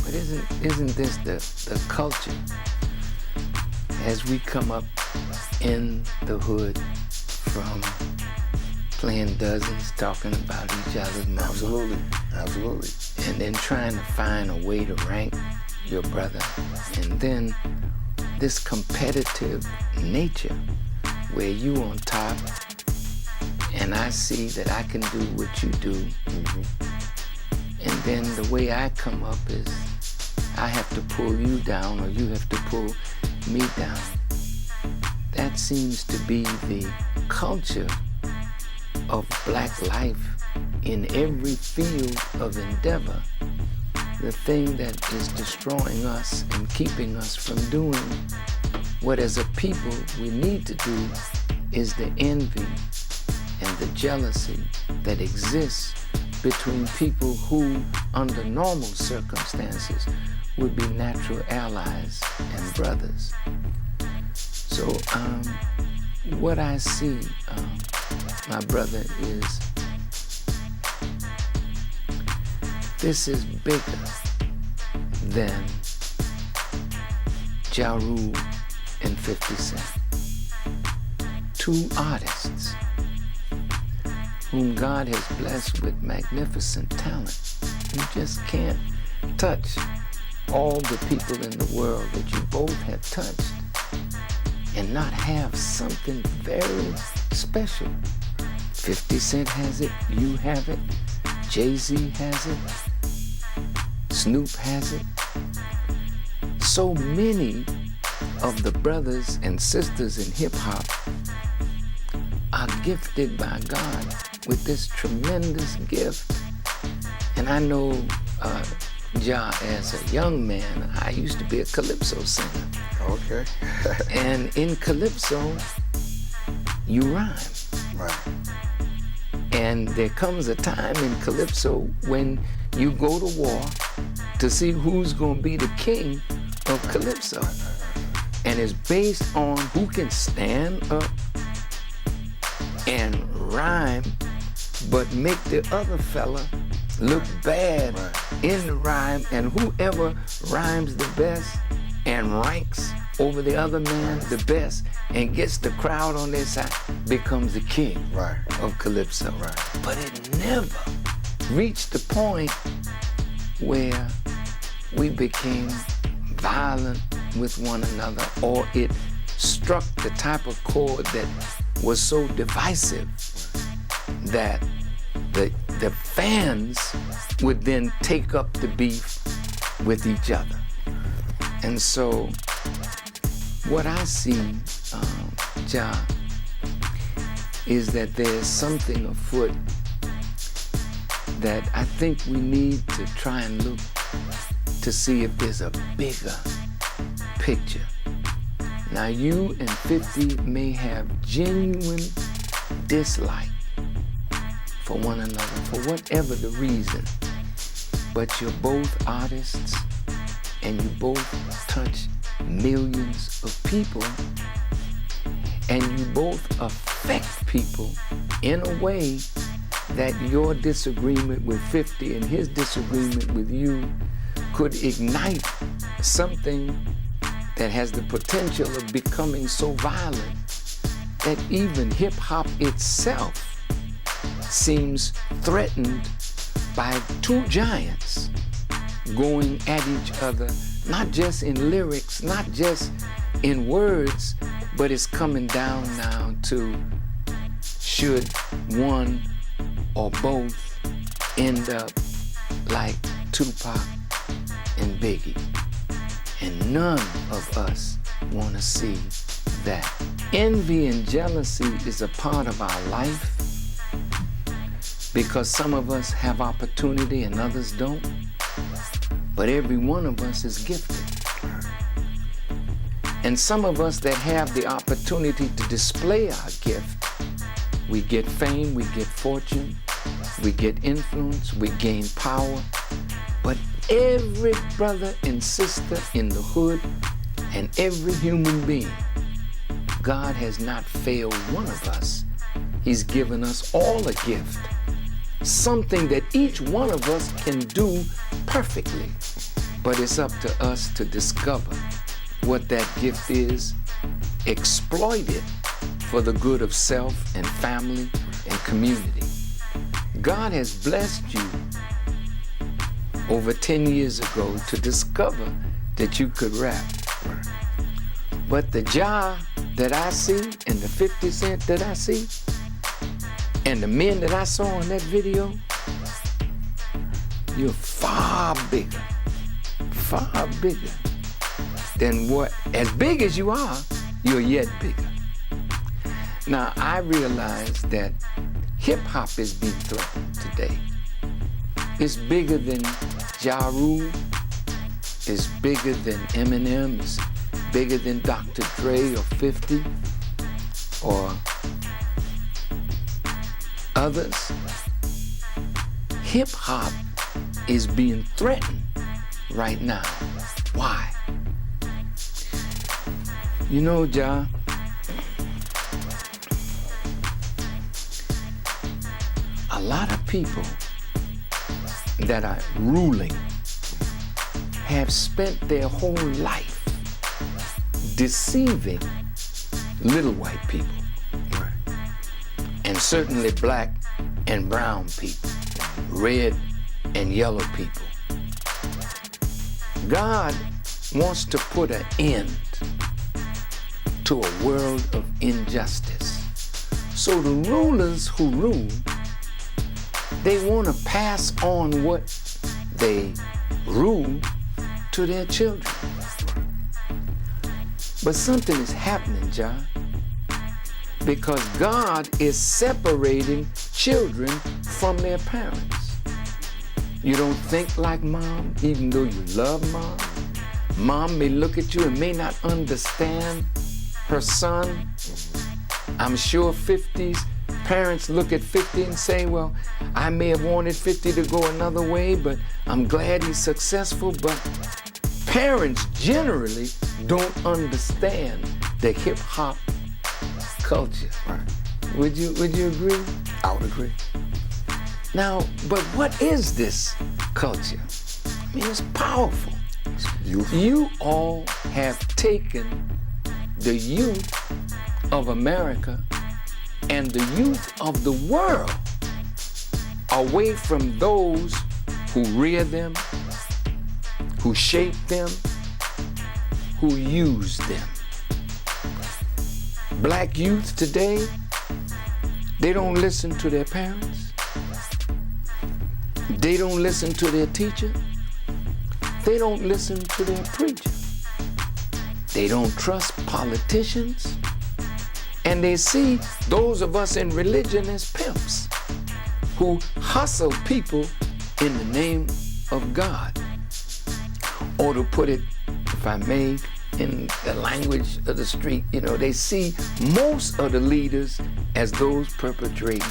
But isn't this the culture as we come up in the hood from playing dozens, talking about each other's mama? Absolutely, absolutely. And then trying to find a way to rank your brother. And then this competitive nature where you on top and I see that I can do what you do. And then the way I come up is I have to pull you down or you have to pull me down. That seems to be the culture of black life in every field of endeavor. The thing that is destroying us and keeping us from doing what as a people we need to do is the envy and the jealousy that exists between people who, under normal circumstances, would be natural allies and brothers. So what I see, my brother, is this is bigger than Ja Rule and 50 Cent. Two artists whom God has blessed with magnificent talent. You just can't touch all the people in the world that you both have touched and not have something very special. 50 Cent has it, you have it, Jay-Z has it, Snoop has it. So many of the brothers and sisters in hip-hop are gifted by God with this tremendous gift. And I know Ja, as a young man, I used to be a calypso singer. Okay. And in calypso, you rhyme. Right. And there comes a time in calypso when you go to war to see who's going to be the king of calypso. And it's based on who can stand up and rhyme, but make the other fella look bad in the rhyme, and whoever rhymes the best and ranks over the other man the best and gets the crowd on their side becomes the king of calypso. Right. But it never reached the point where we became violent with one another, or it struck the type of chord that was so divisive that the fans would then take up the beef with each other. And so what I see, Ja, is that there's something afoot that I think we need to try and look to see if there's a bigger picture. Now, you and 50 may have genuine dislike for one another, for whatever the reason, but you're both artists and you both touch millions of people, and you both affect people in a way that your disagreement with 50 and his disagreement with you could ignite something that has the potential of becoming so violent that even hip-hop itself seems threatened by two giants going at each other, not just in lyrics, not just in words, but it's coming down now to should one or both end up like Tupac and Biggie. And none of us want to see that. Envy and jealousy is a part of our life because some of us have opportunity and others don't. But every one of us is gifted. And some of us that have the opportunity to display our gift, we get fame, we get fortune, we get influence, we gain power. But every brother and sister in the hood and every human being, God has not failed one of us. He's given us all a gift, something that each one of us can do perfectly. But it's up to us to discover what that gift is, exploit it for the good of self and family and community. God has blessed you over 10 years ago to discover that you could rap. But the jar that I see and the 50 Cent that I see and the men that I saw in that video, you're far bigger than what, as big as you are, you're yet bigger. Now, I realize that hip-hop is being threatened today. It's bigger than Ja Rule, it's bigger than Eminem, it's bigger than Dr. Dre or 50 or others. Hip-hop is being threatened right now. Why? You know, Ja, a lot of people that are ruling have spent their whole life deceiving little white people, and certainly black and brown people, red and yellow people. God wants to put an end to a world of injustice. So the rulers who rule, they want to pass on what they rule to their children. But something is happening, John, because God is separating children from their parents. You don't think like mom, even though you love mom. Mom may look at you and may not understand her son. I'm sure 50's parents look at 50 and say, well, I may have wanted 50 to go another way, but I'm glad he's successful. But parents generally don't understand the hip-hop culture. Right. Would you agree? I would agree. Now, but what is this culture? I mean, it's powerful. It's beautiful. You all have taken the youth of America and the youth of the world away from those who rear them, who shape them, who use them. Black youth today, they don't listen to their parents. They don't listen to their teacher. They don't listen to their preacher. They don't trust politicians. And they see those of us in religion as pimps who hustle people in the name of God. Or to put it, if I may, in the language of the street, they see most of the leaders as those perpetrating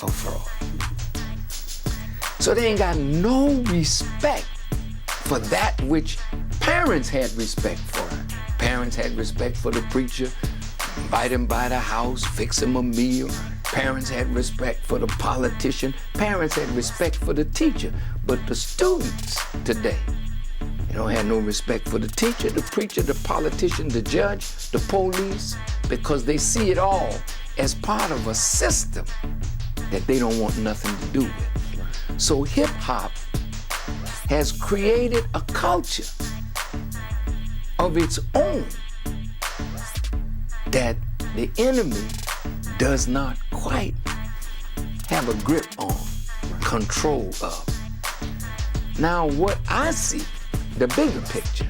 a fraud. So they ain't got no respect for that which parents had respect for. Parents had respect for the preacher, invite him by the house, fix him a meal. Parents had respect for the politician. Parents had respect for the teacher. But the students today, they don't have no respect for the teacher, the preacher, the politician, the judge, the police, because they see it all as part of a system that they don't want nothing to do with. So hip-hop has created a culture of its own that the enemy does not quite have a grip on, control of. Now, what I see, the bigger picture,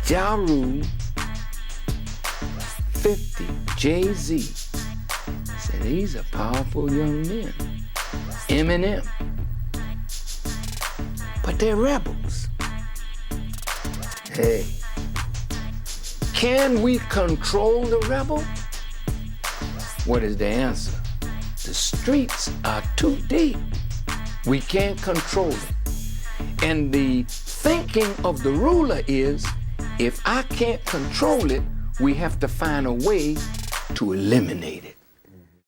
Ja Rule, 50, Jay-Z, said these are powerful young men. Eminem, but they're rebels. Hey, can we control the rebel? What is the answer? The streets are too deep. We can't control it. And the thinking of the ruler is, if I can't control it, we have to find a way to eliminate it.